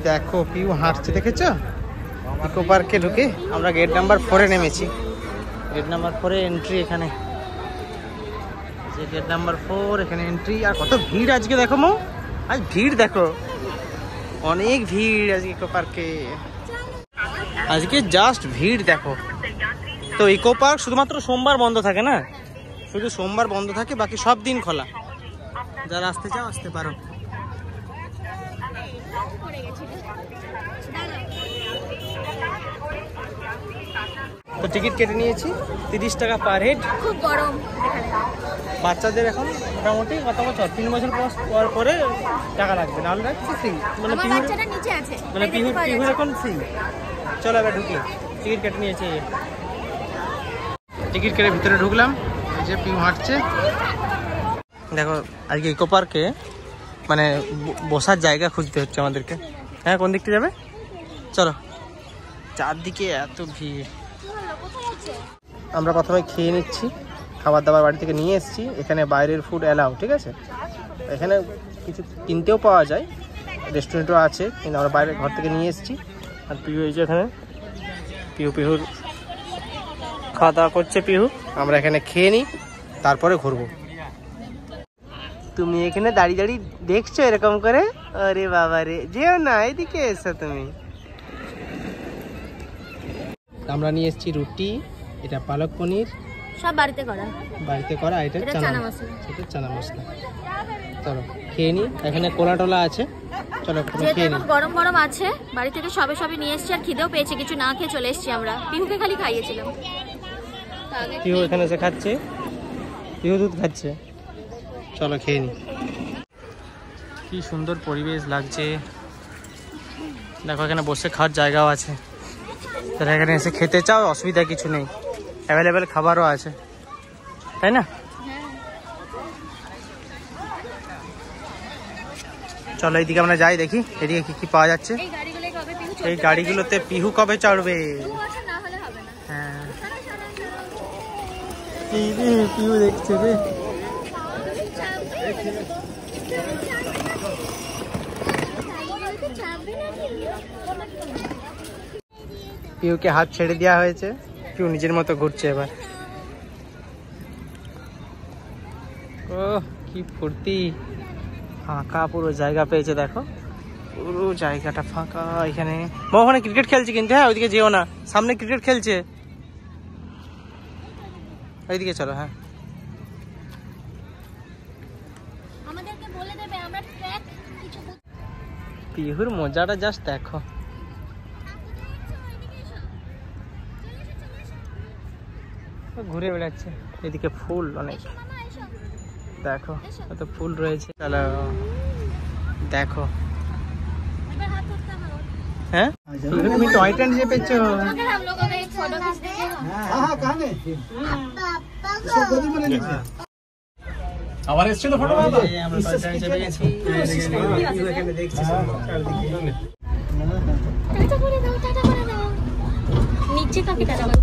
দেখো পিউ হাঁটছে, দেখেছো? ইকো পার্কে ঢুকে আমরা গেট নাম্বার 4-এ নেমেছি। গেট নাম্বার 4-এ এন্ট্রি, এখানে যে গেট নাম্বার 4 এখানে এন্ট্রি। আর কত ভিড় আজকে দেখো মো, আজ ভিড় দেখো, অনেক ভিড় আজকে ইকো পার্কে। আজকে জাস্ট ভিড় দেখো। তো ইকো পার্ক শুধুমাত্র সোমবার বন্ধ থাকে না, শুধু সোমবার বন্ধ থাকে, বাকি সব দিন খোলা। যারা আসতে চাও আসতে পারো। তো টিকিট কেটে নিয়েছি 30 টাকা পার হেড। খুব গরম। বাচ্চাদের এখন মোটামুটি কত বছর, 3 বছর পর পরে টাকা লাগবে, নাহলে ফ্রি। মানে বাচ্চাটা নিচে আছে, মানে পিহুর এখন ফ্রি। চলো এবার ঢুকি। টিকিট কেটে নিয়েছি, টিকিট কেটে ভিতরে ঢুকলাম। এই যে পিহু হাঁটছে দেখো। আজকে ইকো পার্কে মানে বসার জায়গা খুঁজতে হচ্ছে আমাদেরকে। হ্যাঁ, কোন দিকটা যাবে? চলো, চারদিকে এত ভিড়। আমরা প্রথমে খেয়ে নিচ্ছি, খাবার দাবার বাড়ি থেকে নিয়ে এসেছি। এখানে বাইরের ফুড অ্যালাউ, ঠিক আছে? এখানে কিছু কিনতেও পাওয়া যায়, রেস্টুরেন্টও আছে, কিন্তু আমরা বাইরে ঘর থেকে নিয়ে এসেছি। আর পিহু এই যে এখানে পিহুর খাওয়া দাওয়া করছে পিহু। আমরা এখানে খেয়ে নিই, তারপরে ঘুরবো। তুমি এখানে দাঁড়িয়ে দাঁড়িয়ে দেখছো এরকম করে? আরে বাবা রে, যেও না, এদিকে এসো তুমি। আমরা নিয়ে এসেছি রুটি, এটা পালক পনির, সব বাড়িতে করা, এটা চানা মশলা। চলো খেয়ে নি। এখানে কোলা টোলা আছে, চলো খেয়ে নি। গরম গরম আছে, বাড়ি থেকে সবে নিয়ে এসেছি। আর খিদেও পেয়েছে, কিছু না খেয়ে চলে এসেছি আমরা। পিহুকে খালি খাইয়েছিলাম। পিহু এখানে এসে খাচ্ছে, পিহু দুধ খাচ্ছে। চলো খেয়ে নি। কি সুন্দর পরিবেশ লাগছে দেখো। এখানে বসে খাওয়ার জায়গাও আছে, তাহলে এখানে এসে খেতে চাও অসুবিধা কিছু নেই, অ্যাভেলেবেল খাবারও আছে, তাই না? চলো এইদিকে আমরা যাই, দেখি এদিকে কি কি পাওয়া যাচ্ছে। এই গাড়িগুলোতে পিহু কবে চড়বে? হ্যাঁ, পিহু দেখছে রে। পিহুকে হাত ছেড়ে দেওয়া হয়েছে, পিহু নিজের মতো ঘুরছে এবার। ও কি ফুর্তি, ফাঁকা পুরো জায়গা পেয়েছে দেখো, পুরো জায়গাটা ফাঁকা। এখানে ওখানে ক্রিকেট খেলছে, কিন্তু হ্যাঁ ওইদিকে যেও না, সামনে ক্রিকেট খেলছে, ওইদিকে চলো। হ্যাঁ, পিহুর মজাটা জাস্ট দেখো। ঘুরে বেড়াচ্ছে, এদিকে ফুল অনেক দেখো, কত ফুল রয়েছে। চলো দেখো। হ্যাঁ, তুমি টয় ট্রেন চেপেছো? আবার এসেছিল ফটো? আমরা টয় ট্রেন চেপে গেছি, এখানে দেখছি চারদিকে। টাটা করে দাও। নিচে কাকে টাটা করে?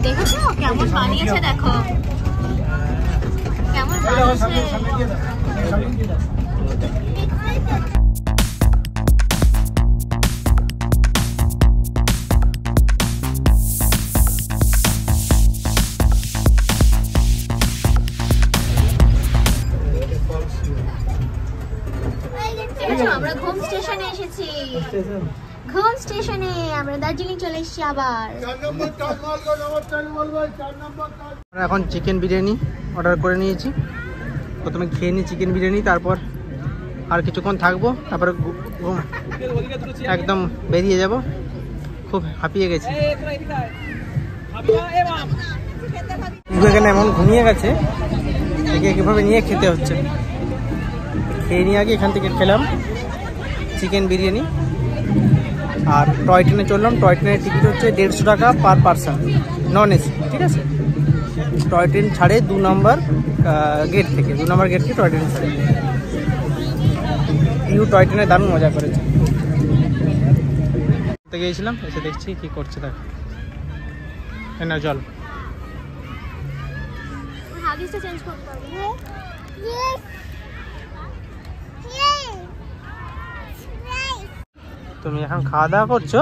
দেখেছো কেমন বানিয়েছে, দেখো কেমন বানিয়েছে। আমরা ঘুম স্টেশনে এসেছি, ঘুম স্টেশনে আমরা দার্জিলিং চলে এসেছি আবার। এখন চিকেন বিরিয়ানি অর্ডার করে নিয়েছি, প্রথমে খেয়ে নিই চিকেন বিরিয়ানি, তারপর আর কিছুক্ষণ থাকবো, তারপরে একদম বেরিয়ে যাব, খুব হাঁপিয়ে গেছি। এখানে এমন ঘুমিয়ে গেছে, একে কীভাবে নিয়ে খেতে হচ্ছে। খেয়ে নিয়ে আগে এখান থেকে খেলাম চিকেন বিরিয়ানি, আর টয় ট্রেনে চললাম। টয় ট্রেনের টিকিট হচ্ছে 150 টাকা পার পারসন, নন এসি, ঠিক আছে। টয় ট্রেন ছাড়ে 2 নম্বর গেট থেকে, 2 নম্বর গেট থেকে টয় ট্রেন ছাড়ে। টয় ট্রেনে দারুণ মজা করেছে। গিয়েছিলাম, এসে দেখছি কি করছে, দেখ না জল। তুমি এখন খাওয়া দাওয়া করছো,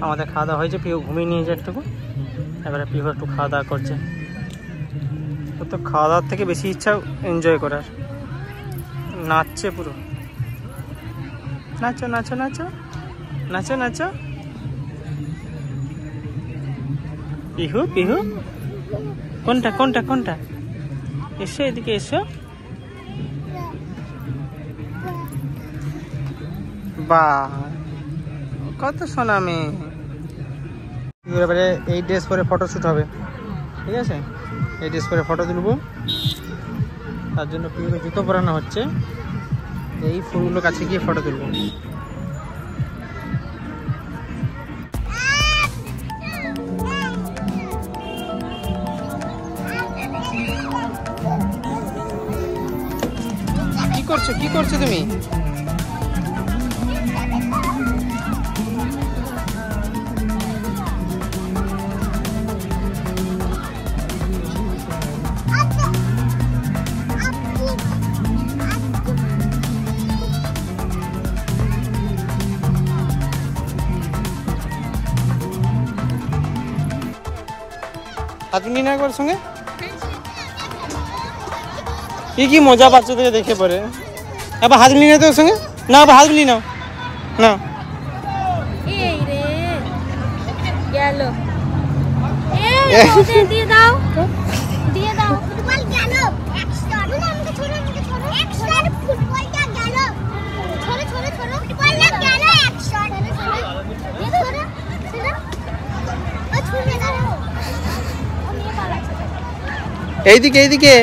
আমাদের খাওয়া দাওয়া হয়েছে, পিউ ঘুমিয়ে নিয়েছে একটুকু, এবারে পিউ একটু খাওয়া দাওয়া করছে। ও তো খাওয়া দাওয়ার থেকে বেশি ইচ্ছা এনজয় করার, নাচছে পুরো, নাচো নাচো নাচো নাচো নাচো। পিহু পিহু কোনটা কোনটা কোনটা, এসো এদিকে এসো। বাহ কত সোনা মেয়ে। এবারে এই ড্রেস পরে ফটোশ্যুট হবে, ঠিক আছে। এই ড্রেস পরে ফটো তুলবো, তার জন্য পিউকে জুতো পরানো হচ্ছে। এই ফুলগুলো কাছে গিয়ে ফটো তুলবো। কি করছো কি করছো তুমি? হাত মিলিয়ে না একবার সঙ্গে, কি মজা পাচ্ছ থেকে দেখে পরে। আবার হাত মিলিয়ে নাও তোর সঙ্গে, না আবার হাত মিলিয়ে নাও না। এই রে গেল, দিয়ে দাও দিয়ে দাও। ফুটবল গেল, আমাকে ছোড়ো আমাকে ছোড়ো, এক শট ফুটবলটা গেল, ছোড়ো ছোড়ো ছোড়ো, ফুটবলটা গেল এক শট, দিয়ে ছোড়ো ছোড়ো, ও ছুঁড়ে দাও। এইদিকে এইদিকে